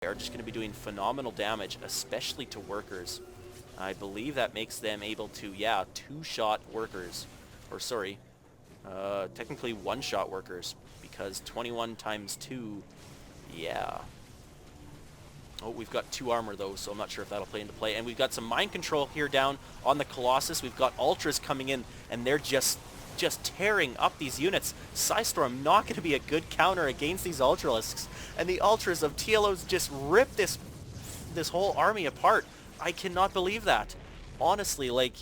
are just going to be doing phenomenal damage, especially to workers. I believe that makes them able to, yeah, two-shot workers. Or sorry, technically one-shot workers, because 21 times 2, yeah. Oh, we've got 2 armor though, so I'm not sure if that'll play into play. And we've got some mind control here down on the Colossus. We've got Ultras coming in, and they're just tearing up these units. Psystorm not going to be a good counter against these Ultralisks. And the Ultras of TLOs just rip this whole army apart. I cannot believe that. Honestly, like,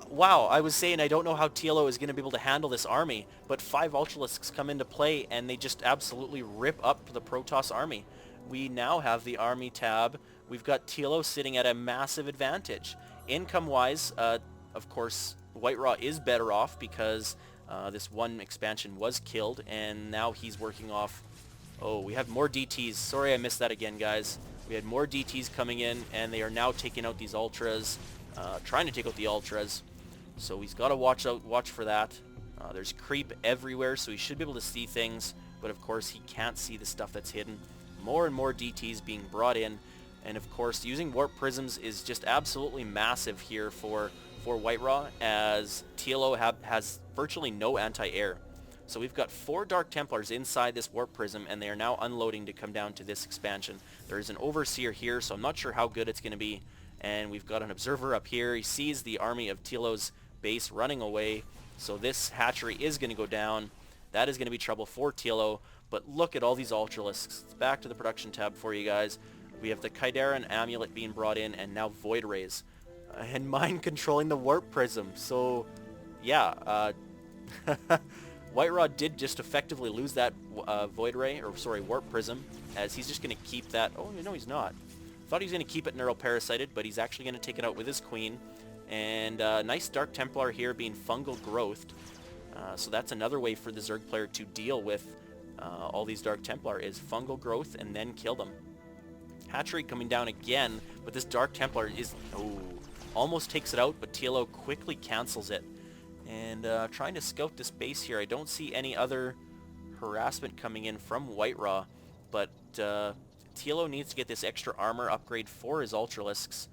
wow, I was saying I don't know how TLO is going to be able to handle this army, but 5 Ultralisks come into play and they just absolutely rip up the Protoss army. We now have the army tab. We've got TLO sitting at a massive advantage. Income-wise, of course, WhiteRA is better off because this one expansion was killed, and now he's working off... Oh, we have more DTs. Sorry I missed that again, guys. We had more DTs coming in, and they are now taking out these Ultras, trying to take out the Ultras. So he's got to watch for that. There's creep everywhere, so he should be able to see things, but of course he can't see the stuff that's hidden. More and more DTs being brought in, and of course using warp prisms is just absolutely massive here for WhiteRA, as TLO has virtually no anti-air. So we've got 4 Dark Templars inside this warp prism, and they are now unloading to come down to this expansion. There is an Overseer here, so I'm not sure how good it's going to be. And we've got an Observer up here. He sees the army of TLO's base running away, so this hatchery is going to go down. That is going to be trouble for TLO. But look at all these Ultralisks. Back to the production tab for you guys. We have the Kaidaran Amulet being brought in, and now Void Rays. And mind controlling the Warp Prism. So, yeah. WhiteRA did just effectively lose that Void Ray, or sorry, Warp Prism, as he's just going to keep that. Oh, no, he's not. Thought he was going to keep it Neuroparasited, but he's actually going to take it out with his Queen. And nice Dark Templar here being Fungal Growthed. So that's another way for the Zerg player to deal with all these Dark Templar, is Fungal Growth and then kill them. Hatchery coming down again, but this Dark Templar is... Oh, almost takes it out, but TLO quickly cancels it. And trying to scout this base here, I don't see any other harassment coming in from WhiteRA, but TLO needs to get this extra armor upgrade for his Ultralisks.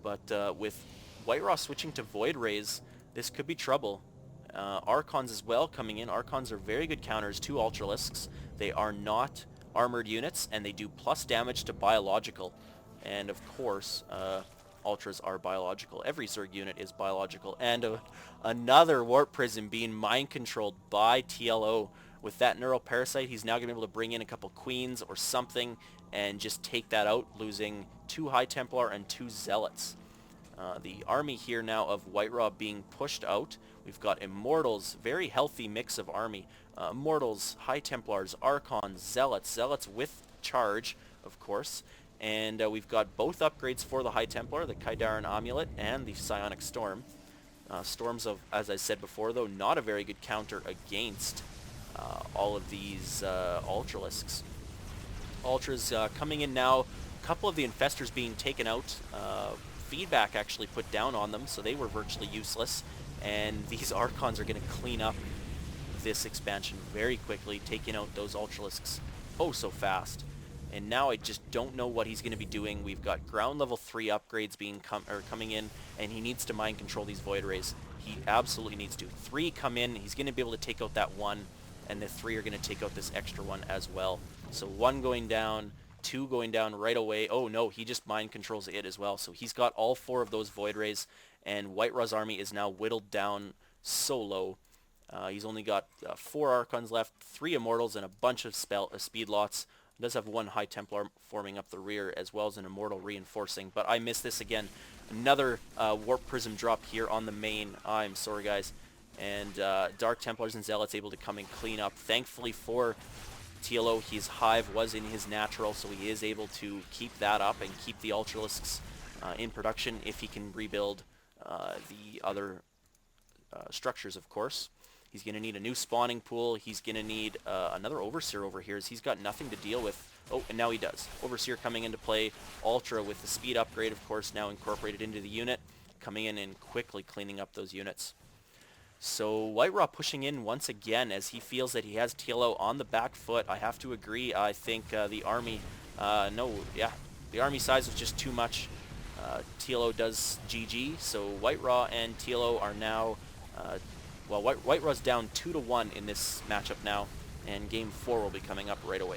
But with WhiteRA switching to Void Rays, this could be trouble. Archons as well coming in. Archons are very good counters to Ultralisks. They are not armored units, and they do plus damage to biological. And of course, Ultras are biological. Every Zerg unit is biological. And another Warp Prism being mind-controlled by TLO. With that Neuroparasite, he's now going to be able to bring in a couple Queens or something and just take that out, losing 2 High Templar and 2 Zealots. The army here now of WhiteRA being pushed out. We've got Immortals, very healthy mix of army. Immortals, High Templars, Archons, Zealots, Zealots with charge, of course. And we've got both upgrades for the High Templar, the Kaidaran Amulet and the Psionic Storm. Storms, of, as I said before, though, not a very good counter against all of these Ultralisks. Ultras coming in now, a couple of the Infestors being taken out. Feedback actually put down on them, so they were virtually useless. And these Archons are going to clean up this expansion very quickly, taking out those Ultralisks oh so fast. And now I just don't know what he's going to be doing. We've got ground level 3 upgrades being coming in, and he needs to mind control these Void Rays. He absolutely needs to. 3 come in, he's going to be able to take out that 1, and the 3 are going to take out this extra one as well. So 1 going down, 2 going down right away. Oh no, he just mind controls it as well. So he's got all 4 of those Void Rays, and WhiteRA's army is now whittled down so low. He's only got 4 Archons left, 3 Immortals, and a bunch of speed lots. He does have 1 High Templar forming up the rear, as well as an Immortal reinforcing. But I missed this again. Another Warp Prism drop here on the main. I'm sorry, guys. And Dark Templars and Zealots able to come and clean up. Thankfully for TLO, his Hive was in his natural, so he is able to keep that up and keep the Ultralisks in production if he can rebuild the other structures, of course. He's going to need a new spawning pool. He's going to need another Overseer over here, as he's got nothing to deal with. Oh, and now he does. Overseer coming into play. Ultra with the speed upgrade, of course, now incorporated into the unit. Coming in and quickly cleaning up those units. So WhiteRA pushing in once again as he feels that he has TLO on the back foot. I have to agree. I think the army No, yeah, the army size was just too much. TLO does GG, so WhiteRA and TLO are now, well, WhiteRA's down 2-1 in this matchup now, and game 4 will be coming up right away.